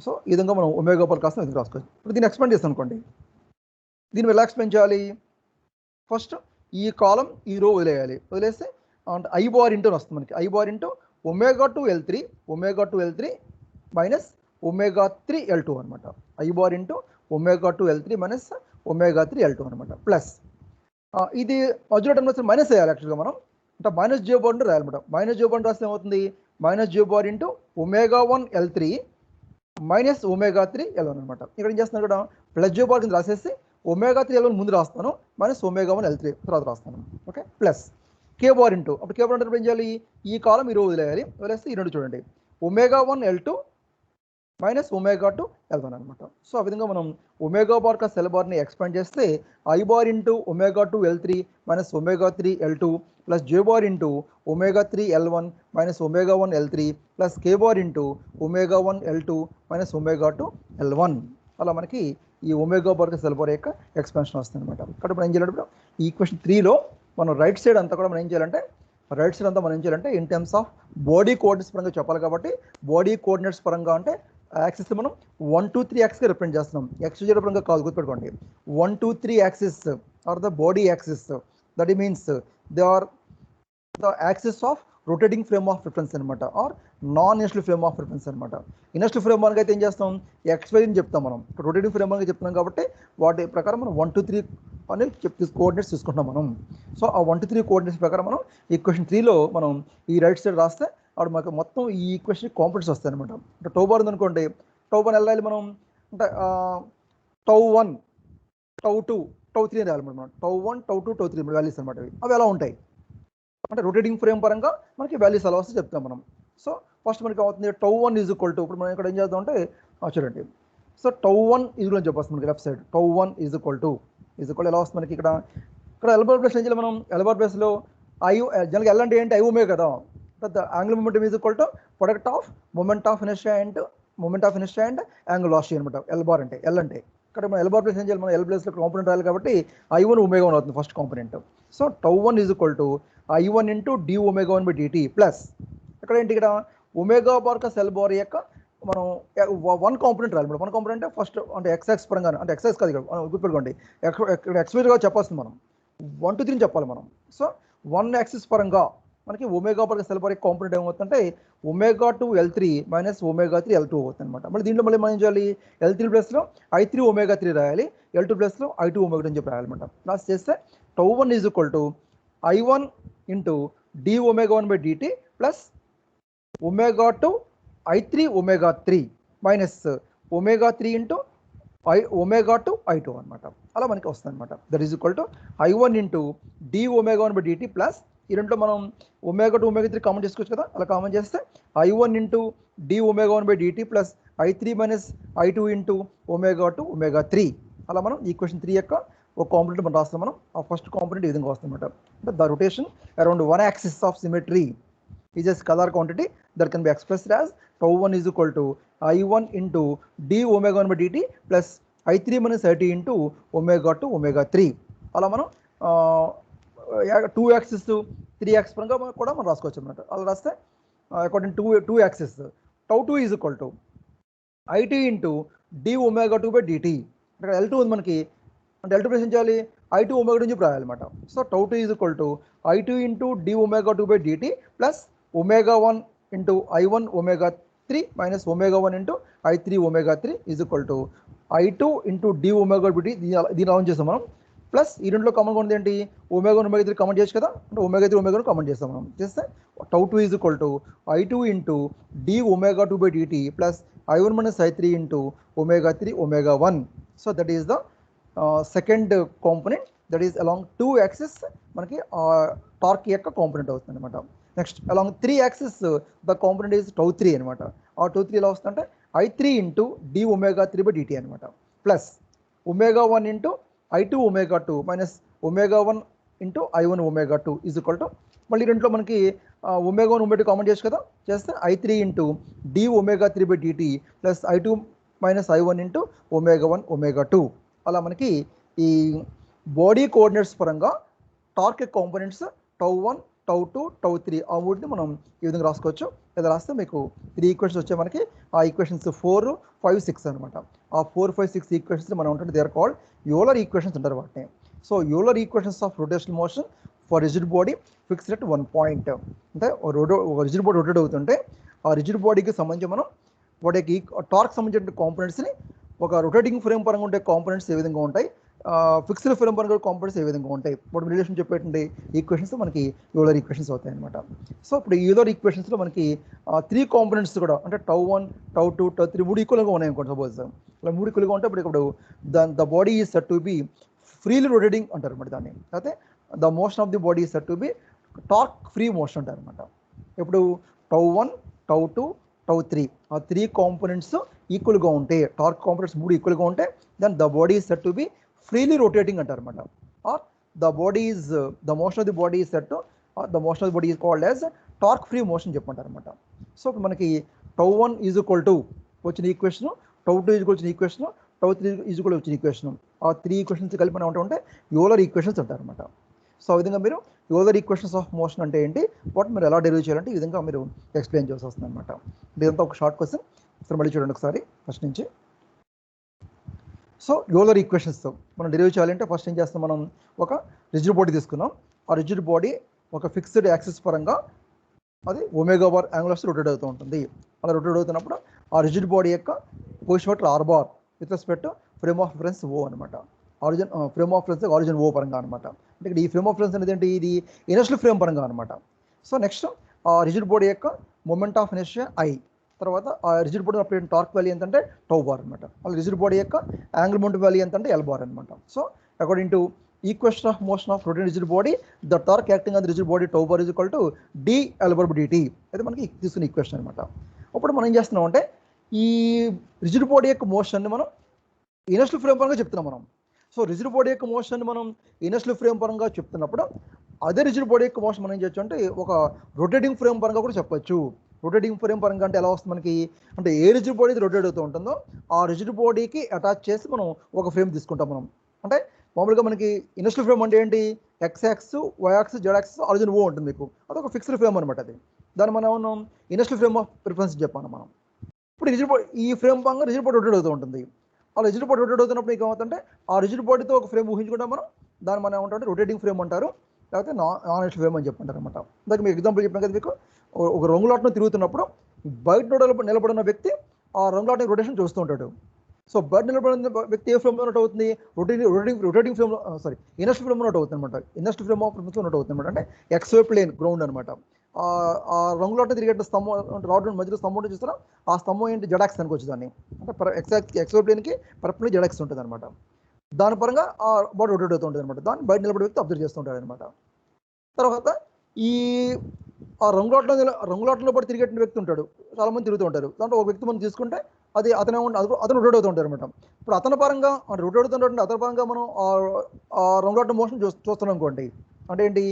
సో ఈ విధంగా మనం ఒమేగా బార్ కాస్త ఎందుకు రాసుకోవచ్చు. ఇప్పుడు దీన్ని ఎక్స్ప్లెయిన్ చేస్తాను అనుకోండి, దీన్ని ఎలా ఎక్స్ప్లెయిన్ చేయాలి, ఫస్ట్ ఈ కాలం ఈ రో వదిలేస్తే ఐ బార్ ఇంటూ వస్తుంది మనకి, I bar into omega 2 L3 minus omega 3 L2 అనమాట. I bar into omega 2 L3 minus omega 3 L2 అనమాట. ప్లస్ ఇది మధ్యలో టర్మ్ వస్తే మైనస్ వేయాలి యాక్చువల్గా మనం, అంటే మైనస్ జే బార్ ఇంటూ రాయాలన్నమాట. మైనస్ జే బార్ రాస్తే ఏమవుతుంది, minus J bar into omega 1 L3 minus omega 3 L1 అనమాట. ఇక్కడ ఏం చేస్తున్నాను కూడా ప్లస్ జే బార్ కింద రాసేసి ఒమేగా 3 L1 ముందు రాస్తాను, మైనస్ ఒమేగా 1 L3 తర్వాత రాస్తాను. Okay, plus K bar into, అప్పుడు కే బార్ అంటే ఏం చేయాలి, ఈ కాలం ఈ రో వదిలేస్తే ఈ రెండు చూడండి omega 1 L2 minus omega 2 L1 అనమాట. సో ఆ విధంగా మనం ఒమేగా బార్ కా సెల్ బార్ని ఎక్స్పాండ్ చేస్తే I bar into omega 2 L3 minus omega 3 L2 plus J bar into omega 3 L1 minus omega 1 L3 plus K bar into omega 1 L2 minus omega 2 L1. అలా మనకి ఈ omega bar కా cell bar యొక్క expansion వస్తుంది అనమాట. కాబట్టి మనం ఏం చేయాలంటే ఈ ఈక్వేషన్ 3లో మనం రైట్ సైడ్ అంతా కూడా మనం ఏం చేయాలంటే మనం ఏం చేయాలంటే in terms of body coordinates పరంగా చెప్పాలి. కాబట్టి బాడీ కోఆర్డినేట్స్ పరంగా అంటే యాక్సిస్ మనం 1 2 3 యాక్సిస్గా రిప్రజెంట్ చేస్తున్నాం, ఎక్స్వైజెడ్ పరంగా కాదు, గుర్తుపెట్టుకోండి. 1 2 3 axis are the body axis, that means they are the axis of rotating frame of reference అనమాట, or non inertial frame of reference అనమాట. ఇనర్షియల్ ఫ్రేమ్ వరకు అయితే ఏం చేస్తాం, ఎక్స్వై అని చెప్తాం మనం. రొటేటింగ్ ఫ్రేమ్ వరకు చెప్తున్నాం కాబట్టి వాటి ప్రకారం మనం 1 2 3 అనేది కోఆర్డినేట్స్ తీసుకుంటాం మనం. సో ఆ 1 2 3 కోఆర్డినేట్స్ ప్రకారం మనం ఈక్వేషన్ 3లో మనం ఈ రైట్ సైడ్ రాస్తే అప్పుడు మనకు మొత్తం ఈ ఈక్వేషన్ కాంపోనెంట్స్ వస్తాయి అనమాట. అంటే టౌ బార్ ఉందనుకోండి, టౌ బార్ ఎలా రాయాలి మనం, అంటే టౌ 1 టౌ 2 టౌ 3 అని రాయాలి మనం. టౌ 1 టౌ 2 టౌ 3 వాల్యూస్ అనమాట. అవి ఎలా ఉంటాయి అంటే రొటేటింగ్ ఫ్రేమ్ పరంగా మనకి వాల్యూస్ ఎలా వస్తే చెప్తాం మనం. సో ఫస్ట్ మనకి అవుతుంది టౌ 1 ఈజ్ ఈక్వల్ టు, ఇప్పుడు మనం ఇక్కడ ఏం చేద్దాం అంటే చూడండి, సో టౌ 1 ఈజ్ అని చెప్పొస్తుంది మనకి left side. Tau 1 is equal to ఎలా వస్తుంది మనకి, ఇక్కడ ఎల్బార్ ప్లేస్ ఏం చేయాలి మనం, ఎల్బార్ ప్లేస్లో ఐ జనరల్గా ఎల్ అంటే ఏంటి, ఐ ఒమేగా కదా. The angular momentum is equal to product of moment of inertia and angular velocity అనమాట. ఎల్ బార్ అంటే ఎల్ అంటే ఇక్కడ మనం ఎల్ బార్ ప్లేస్ ఏం చేయాలి, మనం ఎల్ ప్లేస్లో కాంపోనెంట్ రాయాలి కాబట్టి I1 ω1 అవుతుంది first component. So τ1 I1 into dω1/dt plus ఇక్కడ ఏంటి, ఇక్కడ ఒమేగా బార్ క సెల్ బార్ యొక్క మనం వన్ కాంపోనెంట్ రాయాలి. వన్ కాంపోనెంట్ ఫస్ట్ అంటే ఎక్స్ పరంగా, అంటే ఎక్స్ కాదు ఇక్కడ గుర్తుపెట్టుకోండి, ఎక్స్గా చెప్పాల్సింది మనం 1 2 3 చెప్పాలి మనం. సో 1 యాక్సిస్ పరంగా మనకి ఒమేగా బార్ క సెల్ బార్ యొక్క కాంపోనెంట్ ఏమవుతుందంటే ω2 L3 మైనస్ ω3 L2 అవుతుంది అనమాట. మళ్ళీ దీంట్లో మళ్ళీ మనం ఏం చేయాలి, L3 ప్లస్లో I3 ω3 రాయాలి, L2 ప్లస్లో I2 ω2 అని చెప్పి రాయాలన్నమాట. లాస్ట్ చేస్తే τ1 I1 into dω1/dt plus ω2 I3 ω3 minus ω3 into ω2 I2 అనమాట. అలా మనకి వస్తుంది అనమాట. That is equal to I1 into dω1/dt plus ఈ రెండులో మనం ω2 ω3 కామన్ చేసుకోవచ్చు కదా, అలా కామన్ చేస్తే I1 into dω1/dt plus I3 minus I2 into ω2 ω3. అలా మనం ఈక్వేషన్ 3 యొక్క ఒక కాంపోనెంట్ మనం రాస్తాం. మనం ఆ ఫస్ట్ కాంపోనెంట్ ఈ విధంగా వస్తుంది అనమాట. The rotation around one axis of symmetry is a scalar quantity that can be expressed as τ1 I1 into dω1/dt plus I3 minus I2 into ω2 ω3. అలా మనం 2 యాక్సిస్ 3 యాక్సిస్ పరంగా కూడా మనం రాసుకోవచ్చు అనమాట. అలా రాస్తే according to 2 axis τ2 I2 into dω2/dt. ఇక్కడ L2 ఉంది మనకి, అంటే L2 ప్లేస్ ఏం చేయాలి, I2 ω2 అని చెప్పి రాయాలన్నమాట. So τ2 I2 into dω2/dt plus ω1 into I1 ω3 minus ω1 into I3 ω3 is equal to I2 into dω/dt. దీన్ని రౌండ్ చేస్తాం మనం. ప్లస్ ఈ రెండులో కామన్ ఉంది ఏంటి, ω1 ω3 కామన్ చేయొచ్చు కదా, అంటే ω3 ω1 కామన్ చేస్తాం మనం. చేస్తే τ2 I2 into dω2/dt plus I1 minus I3 into ω3 ω1. So that is the second component, that is along 2 axis మనకి టార్క్ యొక్క కాంపోనెంట్ అవుతుంది అనమాట. Next along 3 axis the component is τ3 అనమాట. ఆ τ3 ఎలా వస్తుందంటే I3 ఇంటూ dω3/dt అనమాట plus ω1 into I2 ω2 minus ω1 into I1 ω2 is equal to మళ్ళీ రెండులో మనకి ω1 ω2 కామన్ చేయొచ్చు కదా, చేస్తే I3 into dω3/dt plus I2 minus I1 into ω1 ω2. అలా మనకి ఈ బాడీ కోఆర్డినేట్స్ పరంగా టార్క్ కాంపోనెంట్స్ τ1 τ2 τ3 ఆ మూటిని మనం ఈ విధంగా రాసుకోవచ్చు. ఇలా రాస్తే మీకు 3 ఈక్వేషన్స్ వచ్చాయి మనకి. ఆ ఈక్వేషన్స్ 4 5 6 అనమాట. ఆ 4 5 6 ఈక్వేషన్స్ మనం ఉంటుంది they are called Euler equations అంటారు వాటిని. So Euler equations of rotational motion for rigid body fixed at 1 point. అంటే ఒక రిజిడ్ బాడీ రొటేట్ అవుతుంటే ఆ రిజిడ్ బాడీకి సంబంధించి మనం వాటికి టార్క్ సంబంధించిన కాంపోనెంట్స్ని ఒక రొటేటింగ్ ఫ్రేమ్ పరంగా ఉండే కాంపోనెంట్స్ ఏ విధంగా ఉంటాయి, ఫిక్స్డ్ ఫ్రేమ్ పరంగా కాంపోనెంట్స్ ఏ విధంగా ఉంటాయి, వాటి రిలేషన్ చెప్పేటువంటి ఈక్వేషన్స్ మనకి యూలర్ ఈక్వేషన్స్ అవుతాయి అనమాట. సో ఇప్పుడు ఈ యూలర్ ఈక్వేషన్స్లో మనకి 3 కాంపోనెంట్స్ కూడా అంటే τ1 τ2 τ3 3 ఈక్వల్గా ఉన్నాయి అనుకోండి. సపోజ్ ఇలా 3 ఈక్వల్గా ఉంటే ఇప్పుడు the body is set to be freely rotating అంటారు అనమాట దాన్ని. అయితే the motion of the body is set to B torque free motion అంటారు అనమాట. ఇప్పుడు τ1 τ2 τ3 ఆ 3 కాంపోనెంట్స్ ఈక్వల్గా ఉంటే, టార్క్ కాంపోనెంట్స్ 3 ఈక్వల్గా ఉంటే then the body is set to be freely rotating అంటారు అనమాట. Or the body is the motion of the body is set to the motion of the body is called as torque free motion చెప్పంటారు అనమాట. So ఇప్పుడు మనకి τ1 is equal to వచ్చిన equation, τ2 is equal వచ్చిన equation, τ3 is equal వచ్చిన equation. ఆ 3 equations కలిపి మనం ఉంటే యూలర్ ఈక్వేషన్స్ అంటారు అనమాట. సో ఆ విధంగా మీరు యూలర్ ఈక్వేషన్స్ ఆఫ్ మోషన్ అంటే ఏంటి, వాటి మీరు ఎలా డెరివ్ చేయాలంటే ఈ విధంగా మీరు ఎక్స్ప్లెయిన్ చేయాల్సి వస్తుంది అనమాట. ఇదంతా ఒక షార్ట్ క్వశ్చన్, ఒకసారి మళ్ళీ చూడండి ఒకసారి ఫస్ట్ నుంచి. సో యూలర్ ఈక్వేషన్స్ మనం డెరివ్ చేయాలంటే ఫస్ట్ ఏం చేస్తాం, మనం ఒక రిజిడ్ బాడీ తీసుకున్నాం. ఆ రిజిడ్ బాడీ ఒక ఫిక్స్డ్ యాక్సిస్ పరంగా అది ఒమేగా బార్ యాంగులర్స్ రొటేట్ అవుతూ ఉంటుంది. అలా రొటేట్ అవుతున్నప్పుడు ఆ రిజిడ్ బాడీ యొక్క position vector R bar with respect frame of reference O అనమాట. Origin frame of reference origin O పరంగా అనమాట. అంటే ఇక్కడ ఈ ఫ్రేమ్ ఆఫ్ రిఫరెన్స్ అనేది ఏంటి, ఇది ఇనర్షియల్ ఫ్రేమ్ పరంగా అనమాట. సో నెక్స్ట్ ఆ రిజిడ్ బాడీ యొక్క మొమెంట్ ఆఫ్ ఇనర్షియా ఐ, తర్వాత ఆ rigid body applied torque value ఎంతంటే టౌ బార్ అనమాట. అలా రిజిడ్ బాడీ యొక్క యాంగిల్ మొమెంట్ వాల్యూ ఎంతంటే ఎల్ బార్ అనమాట. So according to equation of motion of rotating rigid body the torque acting on the rigid body tau bar is equal to d l bar by dt. అయితే మనకి తీసుకున్న equation అనమాట. అప్పుడు మనం ఏం చేస్తున్నాం అంటే ఈ రిజిడ్ బాడీ యొక్క మోషన్ని మనం ఇనర్షియల్ ఫ్రేమ్ పరంగా చెప్తున్నాం మనం. సో రిజిడ్ బాడీ యొక్క మోషన్ మనం ఇనర్షియల్ ఫ్రేమ్ పరంగా చెప్తున్నప్పుడు అదే రిజిడ్ బాడీ యొక్క మోషన్ మనం ఏం చేయొచ్చు అంటే ఒక రొటేటింగ్ ఫ్రేమ్ పరంగా కూడా చెప్పొచ్చు. రొటేటింగ్ ఫ్రేమ్ పరంగా అంటే ఎలా వస్తుంది మనకి, అంటే ఏ రిజిడ్ బాడీ రొటేట్ అవుతూ ఉంటుందో ఆ రిజిడ్ బాడీకి అటాచ్ చేసి మనం ఒక ఫ్రేమ్ తీసుకుంటాం మనం. అంటే మామూలుగా మనకి ఇనర్షియల్ ఫ్రేమ్ అంటే ఏంటి, X axis, Y axis, Z axis, origin O ఉంటుంది మీకు, అదొక ఫిక్స్డ్ ఫ్రేమ్ అనమాట. అది దాన్ని మనం ఇనర్షియల్ ఫ్రేమ్ ఆఫ్ ప్రిఫరెన్స్ చెప్పాను మనం. ఇప్పుడు రిజిడ్ బాడీ, ఈ ఫ్రేమ్ పరంగా రిజిడ్ బాడీ రొటేట్ అవుతూ ఉంటుంది. ఆ రిజిడ్ బాడీ రొటేట్ అవుతున్నప్పుడు మీకు ఏమవుతుందంటే ఆ రిజిడ్ బాడీతో ఒక ఫ్రేమ్ ఊహించుకుంటాం మనం, దాన్ని మనం ఏమంటారంటే రొటేటింగ్ ఫ్రేమ్ అంటారు, లేకపోతే నాన్ ఇనర్షియల్ ఫ్రేమ్ అని చెప్పుకుంటారు అనమాట. దానికి మీకు ఎగ్జాంపుల్ చెప్పాను కదా మీకు, ఒక రంగులాటను తిరుగుతున్నప్పుడు బయట నిలబడిన వ్యక్తి ఆ రంగులాటని రొటేషన్ చూస్తూ ఉంటాడు. సో బయట నిలబడిన వ్యక్తి ఏ ఫ్రేమ్ నోట్ అవుతుంది, rotating frame, sorry inertial frame note అవుతుంది అనమాట. Inertial frame of preference note అవుతుంది అనమాట. అంటే ఎక్స్ వై ప్లేన్ గ్రౌండ్ అనమాట. ఆ రంగులాట తిరిగే స్తంభం, రాడ్ మధ్యలో స్తంభం చూస్తారా, ఆ స్తంభం ఏంటి, జెడాక్స్ అనుకోవచ్చు దాన్ని. అంటే ఎక్స్ వై ప్లేన్కి పర్పుల్ జెడాక్స్ ఉంటుంది అనమాట. దాని పరంగా ఆ బాడీ రొటేట్ అవుతూ ఉంటుంది అనమాట. దాన్ని బయట నిలబడే వ్యక్తి అబ్జర్వ్ చేస్తూ ఉంటాడు అనమాట. తర్వాత ఈ ఆ రంగులాటలో పడి తిరిగే వ్యక్తి ఉంటాడు, చాలా మంది తిరుగుతూ ఉంటారు. దాంట్లో ఒక వ్యక్తి మనం తీసుకుంటే అది అతను రొటేట్ అవుతూ ఉంటారు అనమాట. ఇప్పుడు అతని పరంగా రొటేట్ అవుతుంటే అతని పరంగా మనం ఆ రంగులాట మోషన్ చూస్తున్నాం అనుకోండి. అంటే ఏంటి,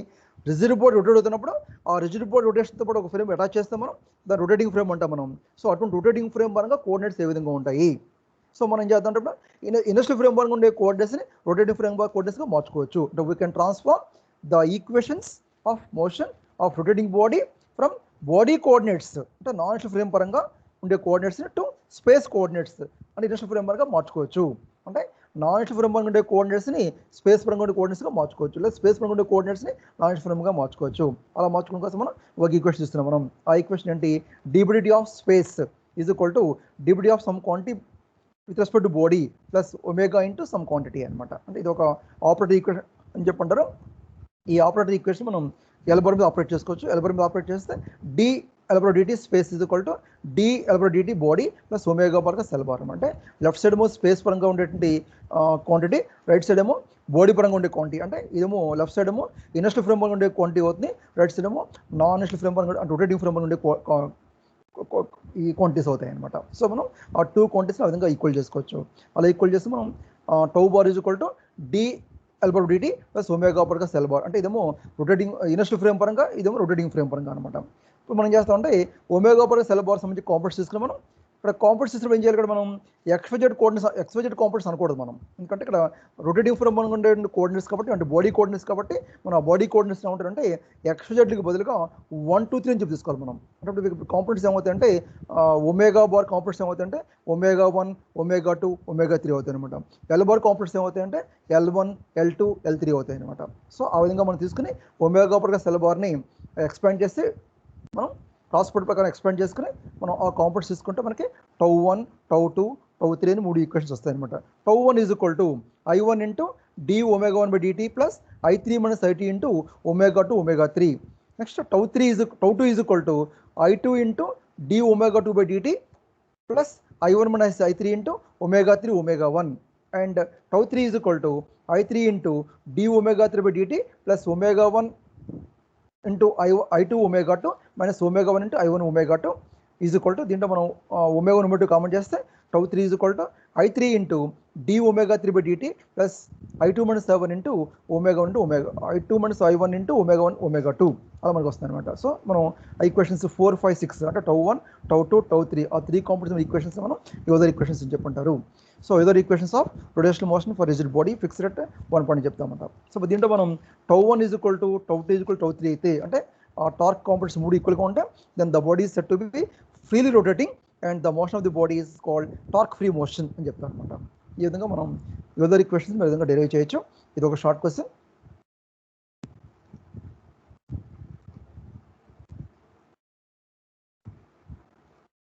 రిజిడ్ బాడీ రొటేట్ అవుతున్నప్పుడు ఆ రిజిడ్ బాడీ రొటేషన్తో పాటు ఒక ఫ్రేమ్ అటాచ్ చేస్తాం మనం, దాన్ని రొటేటింగ్ ఫ్రేమ్ అంటాం మనం. సో అటువంటి రొటేటింగ్ ఫ్రేమ్ పరంగా కోఆర్డినేట్స్ ఏ విధంగా ఉంటాయి. సో మనం ఏం చేద్దాం అంటే ఇనర్షియల్ ఫ్రేమ్ పరంగా ఉండే కోఆర్డినేట్స్ని రొటేటింగ్ ఫ్రేమ్ కోఆర్డినేట్స్గా మార్చుకోవచ్చు. We can transform the equations of motion of rotating body from body coordinates, అంటే నాన్ ఇనర్షియల్ ఫ్రేమ్ పరంగా ఉండే కోఆర్డినేట్స్ని టు స్పేస్ కోఆర్డినేట్స్ అంటే ఇనర్షియల్ ఫ్రేమ్ పరంగా మార్చుకోవచ్చు. అంటే నాన్ ఇనర్షియల్ ఫ్రేమ్ పరంగా ఉండే కోఆర్డినేట్స్ని స్పేస్ పరంగా ఉండే కోఆర్డినేట్స్గా మార్చుకోవచ్చు, లేదా స్పేస్ పరంగా ఉండే కోఆర్డినేట్స్ని నాన్ ఇనర్షియల్ ఫ్రేమ్గా మార్చుకోవచ్చు. అలా మార్చుకోవడం కోసం మనం ఒక ఈక్వేషన్ ఇస్తున్నాం మనం. ఆ ఈక్వేషన్ ఏంటి, d by d t of space is equal to d by d t of some quantity with respect to body plus omega into some quantity అనమాట. అంటే ఇది ఒక ఆపరేటర్ ఈక్వేషన్ అని చెప్పంటారు. ఈ ఆపరేటర్ ఈక్వేషన్ మనం ఎల్బర్ మీద ఆపరేట్ చేసుకోవచ్చు. ఎల్బర్ మీద ఆపరేట్ చేస్తే d L bar d t space is equal to d L bar d t body plus omega పరంగా సెల్ బార్. అంటే లెఫ్ట్ సైడ్ ఏమో స్పేస్ పరంగా ఉండేటువంటి క్వాంటిటీ, రైట్ సైడ్ ఏమో బాడీ పరంగా ఉండే క్వాంటిటీ. అంటే ఇదేమో లెఫ్ట్ సైడ్ ఏమో ఇనర్షియల్ ఫ్రేమ్ పరంగా ఉండే క్వాంటిటీ అవుతుంది, రైట్ సైడ్ ఏమో నాన్ ఇనర్షియల్ ఫ్రేమ్ పరంగా అంటే రొటేటింగ్ ఫ్రేమ్ పరంగా ఉండే ఈ క్వాంటిటీస్ అవుతాయి అనమాట. సో మనం ఆ టూ క్వాంటిటీస్ని ఆ విధంగా ఈక్వల్ చేసుకోవచ్చు. అలా ఈక్వల్ చేసి మనం tau bar is equal to d L bar d t plus omega పరంగా సెల్ బార్. అంటే ఇదేమో రొటేటింగ్ ఇనర్షియల్ ఫ్రేమ్ పరంగా, ఇదేమో రొటేటింగ్ ఫ్రేమ్ పరంగా అనమాట. ఇప్పుడు మనం చేస్తామంటే ఒమేగా పరంగా సెల్ బార్ సంబంధించి కాంపోనెంట్స్ తీసుకుని మనం ఇక్కడ కాంపోనెంట్స్ తీసుకుని ఏం చేయాలి, ఇక్కడ మనం ఎక్స్వైజెడ్ కాంపోనెంట్స్ అనకూడదు మనం. ఎందుకంటే ఇక్కడ రొటేటింగ్ ఫ్రేమ్ పరంగా ఉండే కోఆర్డినేట్స్ కాబట్టి, అంటే బాడీ కోఆర్డినేట్స్ కాబట్టి మనం ఆ బాడీ కోఆర్డినేట్స్ ఏమంటారంటే ఎక్స్వైజెడ్కి బదులుగా 1, 2, 3 అని చెప్పి తీసుకోవాలి మనం. అంటే కాంపోనెంట్స్ ఏమవుతాయంటే ఒమేగా బార్ కాంపోనెంట్స్ ఏమవుతాయంటే ఒమేగా 1, ఒమేగా 2, ఒమేగా 3 అవుతాయి అనమాట. L bar components ఏమవుతాయంటే L1, L2, L3 అవుతాయి అనమాట. సో ఆ విధంగా మనం తీసుకుని ఒమేగా పరంగా సెల్ బార్ని ఎక్స్పాండ్ చేసి మనం ట్రాన్స్పోర్ట్ ప్రకారం ఎక్స్పాండ్ చేసుకుని మనం ఆ కాంపోనెంట్స్ తీసుకుంటే మనకి టౌ1, టౌ2, టౌ3 అని 3 ఈక్వేషన్స్ వస్తాయి అనమాట. Tau one is equal to I1 into d omega 1 by dt plus I3 minus IT into omega 2 omega 3. Next tau two is equal to I2 into d omega 2 by dt plus I1 minus I3 into omega 3 omega 1. And tau three is equal to I3 into d omega 3 by dt plus omega 1 into I2 omega 2 minus omega 1 into I1 omega 2 is equal to, దీంట్లో మనం omega 1 omega 2 common చేస్తే tau three is equal to I3 into d omega 3 by dt plus I2 minus I1 into omega 1 into omega I2 minus I1 into omega 1 omega 2 అలా మనకు వస్తుంది అనమాట. So మనం equations 4, 5, 6 అంటే టౌ1, టౌ2, tau three ఆ 3 కాంపోనెంట్స్ ఈక్వేషన్స్ మనం Euler equations అని చెప్పంటారు. So Euler equations of rotational motion for rigid body fixed at 1 point చెప్తామంట. సో దీంట్లో మనం tau one is equal to tau two is equal tau three అయితే, అంటే ఆ టార్క్ కాంపోనెంట్స్ 3 ఈక్వల్గా ఉంటాయి, then the body is set to be freely rotating and the motion of the body is called torque free motion అని చెప్తారు అనమాట. ఈ విధంగా మనం యూజర్ ఈక్వేషన్స్ ఈ విధంగా డెరైవ్ చేయొచ్చు. ఇది ఒక షార్ట్ క్వశ్చన్.